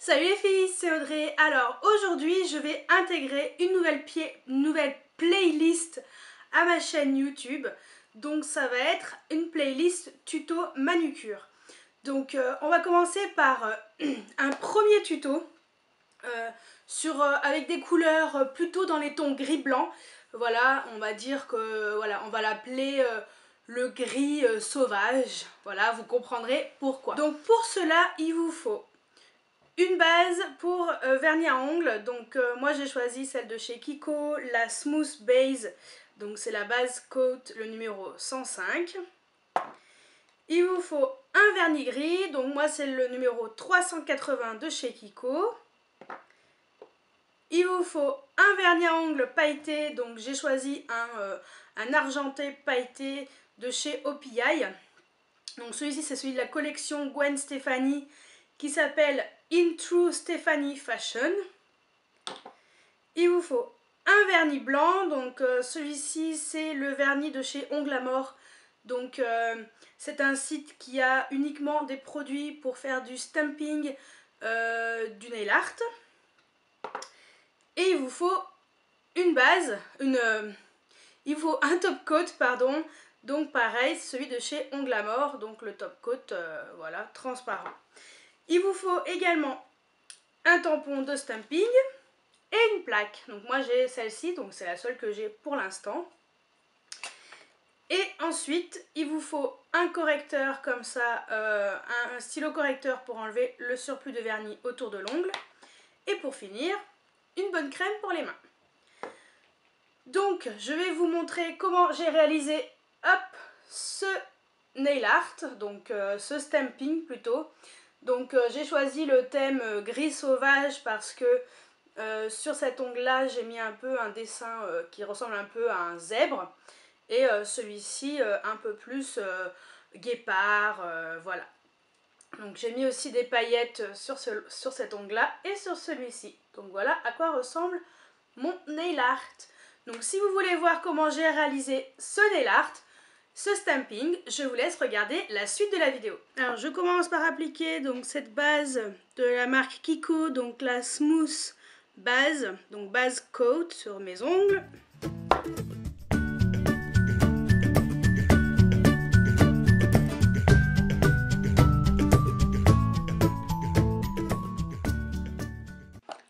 Salut les filles, c'est Audrey. Alors aujourd'hui je vais intégrer une nouvelle playlist à ma chaîne YouTube. Donc ça va être une playlist tuto manucure. Donc on va commencer par un premier tuto avec des couleurs plutôt dans les tons gris-blanc. Voilà, on va dire que voilà, on va l'appeler le gris sauvage. Voilà, vous comprendrez pourquoi. Donc pour cela, il vous faut une base pour vernis à ongles, donc moi j'ai choisi celle de chez Kiko, la Smooth Base, donc c'est la base coat, le numéro 105. Il vous faut un vernis gris, donc moi c'est le numéro 380 de chez Kiko. Il vous faut un vernis à ongles pailleté, donc j'ai choisi un argenté pailleté de chez OPI. Donc celui-ci c'est celui de la collection Gwen Stefani qui s'appelle In True Stefani Fashion. Il vous faut un vernis blanc, donc celui-ci c'est le vernis de chez Ongles à Mort. Donc c'est un site qui a uniquement des produits pour faire du stamping, du nail art. Et il vous faut une base, il vous faut un top coat, pardon. Donc pareil, celui de chez Ongles à Mort, donc le top coat, voilà, transparent. Il vous faut également un tampon de stamping et une plaque. Donc moi j'ai celle-ci, donc c'est la seule que j'ai pour l'instant. Et ensuite, il vous faut un correcteur comme ça, un stylo correcteur pour enlever le surplus de vernis autour de l'ongle. Et pour finir, une bonne crème pour les mains. Donc je vais vous montrer comment j'ai réalisé ce nail art, donc ce stamping plutôt. Donc j'ai choisi le thème gris sauvage parce que sur cet ongle là j'ai mis un peu un dessin qui ressemble un peu à un zèbre. Et celui-ci un peu plus guépard, voilà. Donc j'ai mis aussi des paillettes sur cet ongle là et sur celui-ci. Donc voilà à quoi ressemble mon nail art. Donc si vous voulez voir comment j'ai réalisé ce nail art, ce stamping, je vous laisse regarder la suite de la vidéo. Alors je commence par appliquer donc cette base de la marque Kiko, donc la Smooth Base, donc base coat sur mes ongles.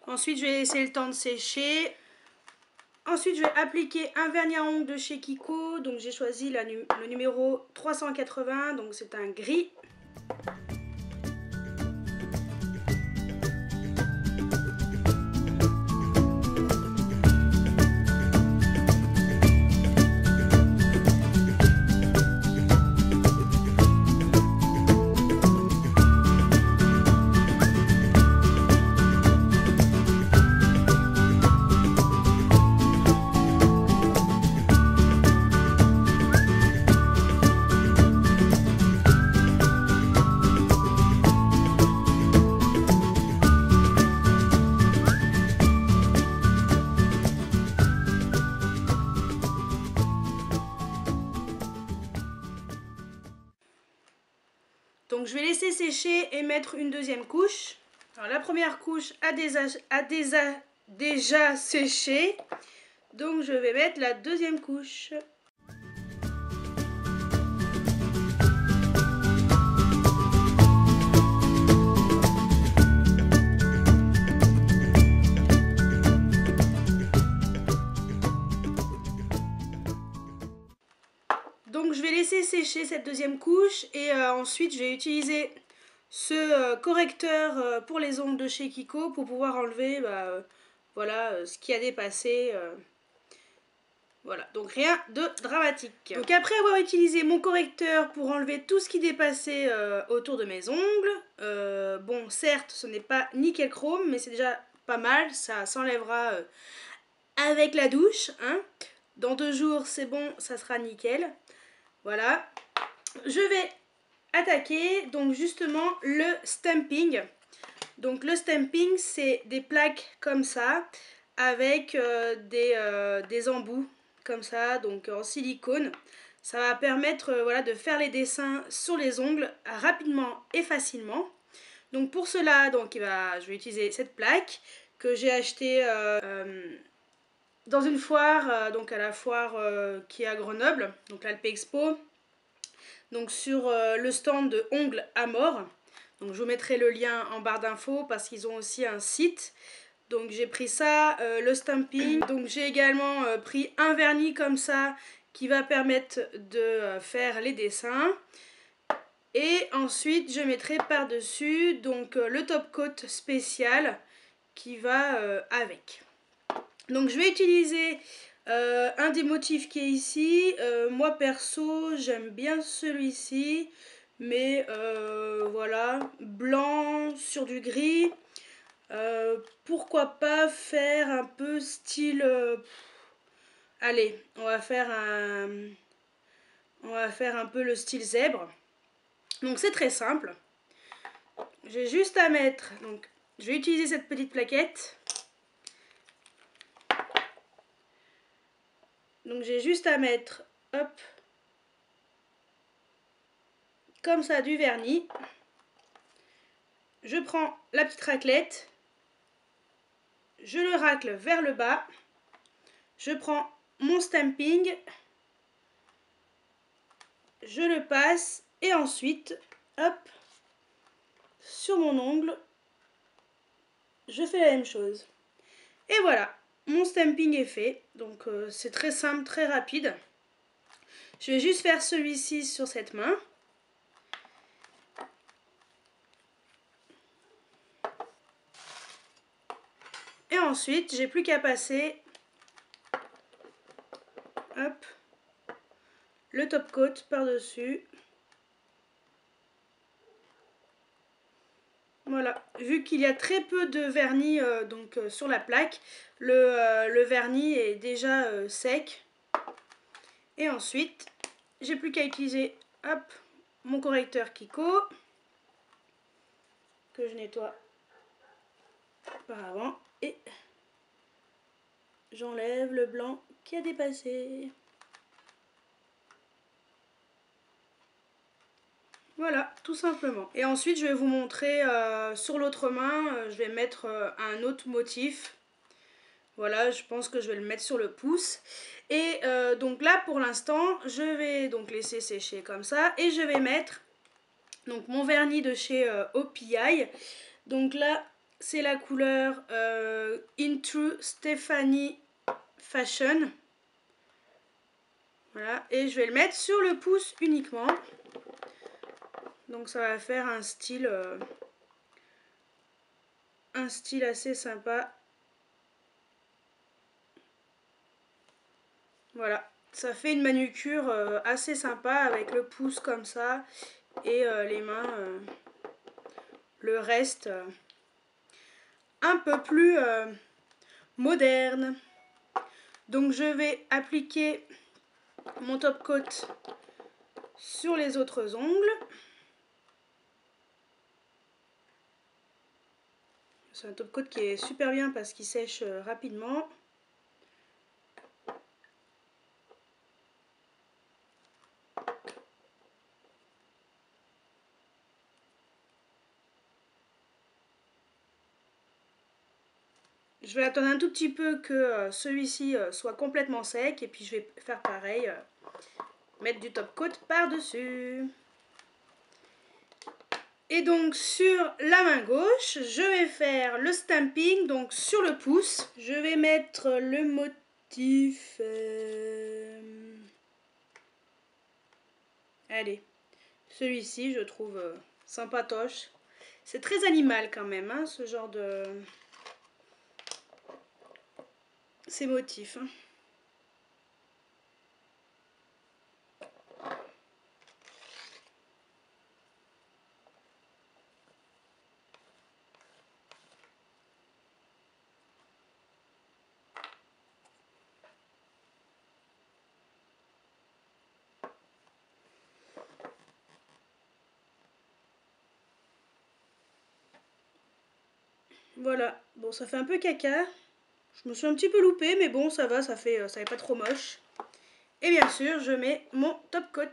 Ensuite je vais laisser le temps de sécher. Ensuite, je vais appliquer un vernis à ongles de chez Kiko. Donc, j'ai choisi le numéro 380. Donc, c'est un gris. Donc je vais laisser sécher et mettre une deuxième couche. Alors la première couche a déjà séché. Donc je vais mettre la deuxième couche. Donc je vais laisser sécher cette deuxième couche et ensuite je vais utiliser ce correcteur pour les ongles de chez Kiko pour pouvoir enlever voilà, ce qui a dépassé. Voilà, donc rien de dramatique. Donc après avoir utilisé mon correcteur pour enlever tout ce qui dépassait autour de mes ongles, bon certes ce n'est pas nickel chrome mais c'est déjà pas mal, ça s'enlèvera avec la douche, hein. Dans 2 jours c'est bon, ça sera nickel. Voilà, je vais attaquer donc justement le stamping. Donc le stamping c'est des plaques comme ça avec des embouts comme ça, donc en silicone. Ça va permettre voilà, de faire les dessins sur les ongles rapidement et facilement. Donc pour cela, donc, je vais utiliser cette plaque que j'ai achetée dans une foire, donc à la foire qui est à Grenoble, donc l'Alpe Expo. Donc sur le stand de Ongles à Mort. Donc je vous mettrai le lien en barre d'infos parce qu'ils ont aussi un site. Donc j'ai pris ça, le stamping. Donc j'ai également pris un vernis comme ça qui va permettre de faire les dessins. Et ensuite je mettrai par-dessus donc le top coat spécial qui va avec. Donc je vais utiliser un des motifs qui est ici. Moi perso j'aime bien celui-ci. Mais voilà, blanc sur du gris. Pourquoi pas faire un peu style... allez, on va faire un peu le style zèbre. Donc c'est très simple. J'ai juste à mettre... Donc je vais utiliser cette petite plaquette. Donc j'ai juste à mettre, hop, comme ça du vernis. Je prends la petite raclette. Je le racle vers le bas. Je prends mon stamping. Je le passe et ensuite, hop, sur mon ongle, je fais la même chose. Et voilà, mon stamping est fait. Donc c'est très simple, très rapide. Je vais juste faire celui-ci sur cette main. Et ensuite, j'ai plus qu'à passer, hop, le top coat par-dessus. Voilà, vu qu'il y a très peu de vernis sur la plaque, le vernis est déjà sec. Et ensuite, j'ai plus qu'à utiliser, hop, mon correcteur Kiko, que je nettoie auparavant, et j'enlève le blanc qui a dépassé. Voilà, tout simplement. Et ensuite, je vais vous montrer sur l'autre main, je vais mettre un autre motif. Voilà, je pense que je vais le mettre sur le pouce. Et donc là, pour l'instant, je vais donc laisser sécher comme ça. Et je vais mettre donc mon vernis de chez OPI. Donc là, c'est la couleur Into Stephanie Fashion. Voilà, et je vais le mettre sur le pouce uniquement. Donc ça va faire un style assez sympa. Voilà, ça fait une manucure assez sympa avec le pouce comme ça et les mains, le reste un peu plus moderne. Donc je vais appliquer mon top coat sur les autres ongles. C'est un top coat qui est super bien parce qu'il sèche rapidement. Je vais attendre un tout petit peu que celui-ci soit complètement sec et puis je vais faire pareil, mettre du top coat par-dessus. Et donc sur la main gauche, je vais faire le stamping, donc sur le pouce. Je vais mettre le motif... Allez, celui-ci je trouve sympatoche. C'est très animal quand même, hein, ce genre de... ces motifs. Hein. Voilà, bon ça fait un peu caca. Je me suis un petit peu loupée, mais bon ça va, ça fait pas trop moche. Et bien sûr, je mets mon top coat.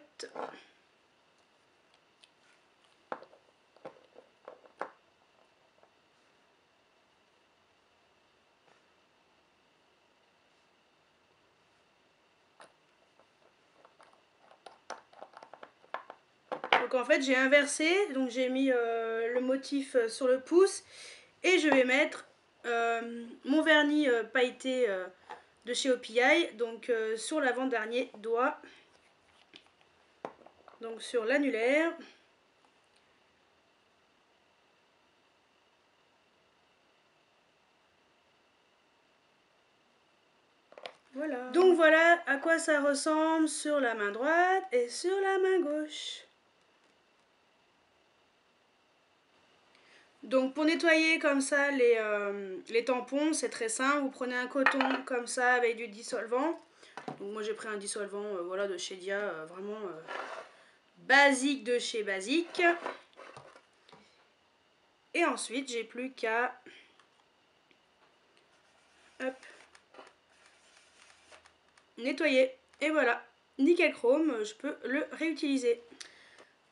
Donc en fait j'ai inversé, donc j'ai mis le motif sur le pouce et je vais mettre mon vernis pailleté de chez OPI, donc sur l'avant-dernier doigt, donc sur l'annulaire. Voilà. Donc voilà à quoi ça ressemble sur la main droite et sur la main gauche. Donc pour nettoyer comme ça les tampons, c'est très simple. Vous prenez un coton comme ça avec du dissolvant. Donc moi j'ai pris un dissolvant voilà, de chez Dia, vraiment basique de chez Basique. Et ensuite j'ai plus qu'à nettoyer. Et voilà, nickel chrome, je peux le réutiliser.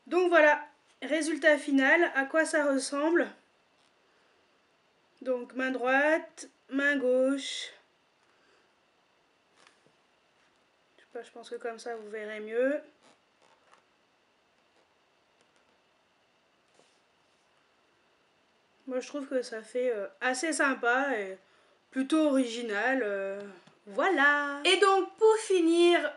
Donc voilà, résultat final, à quoi ça ressemble. Donc main droite, main gauche. Je sais pas, je pense que comme ça vous verrez mieux. Moi je trouve que ça fait assez sympa et plutôt original. Voilà. Et donc pour finir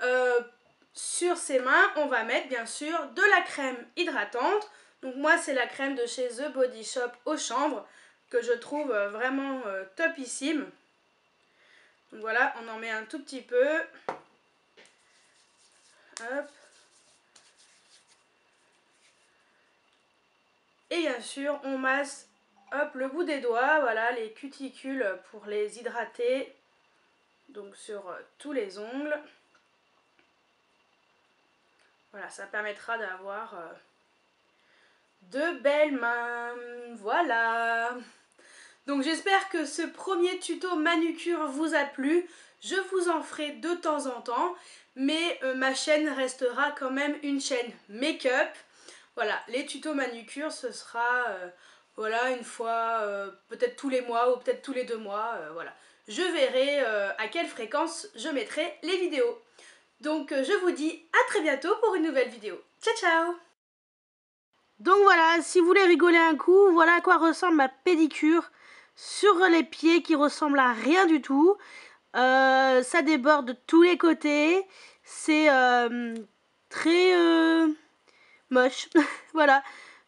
sur ses mains, on va mettre bien sûr de la crème hydratante. Donc moi c'est la crème de chez The Body Shop au chanvre que je trouve vraiment topissime. Donc voilà, on en met un tout petit peu. Hop. Et bien sûr on masse hop, le bout des doigts, voilà, les cuticules pour les hydrater. Donc sur tous les ongles. Voilà, ça permettra d'avoir de belles mains. Voilà. Donc j'espère que ce premier tuto manucure vous a plu. Je vous en ferai de temps en temps, mais ma chaîne restera quand même une chaîne make-up. Voilà, les tutos manucure, ce sera voilà, une fois, peut-être tous les mois ou peut-être tous les 2 mois. Voilà. Je verrai à quelle fréquence je mettrai les vidéos. Donc je vous dis à très bientôt pour une nouvelle vidéo. Ciao ciao! Donc voilà, si vous voulez rigoler un coup, voilà à quoi ressemble ma pédicure sur les pieds qui ressemble à rien du tout. Ça déborde de tous les côtés. C'est très moche. Voilà.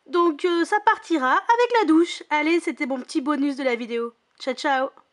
Donc ça partira avec la douche. Allez, c'était mon petit bonus de la vidéo. Ciao ciao!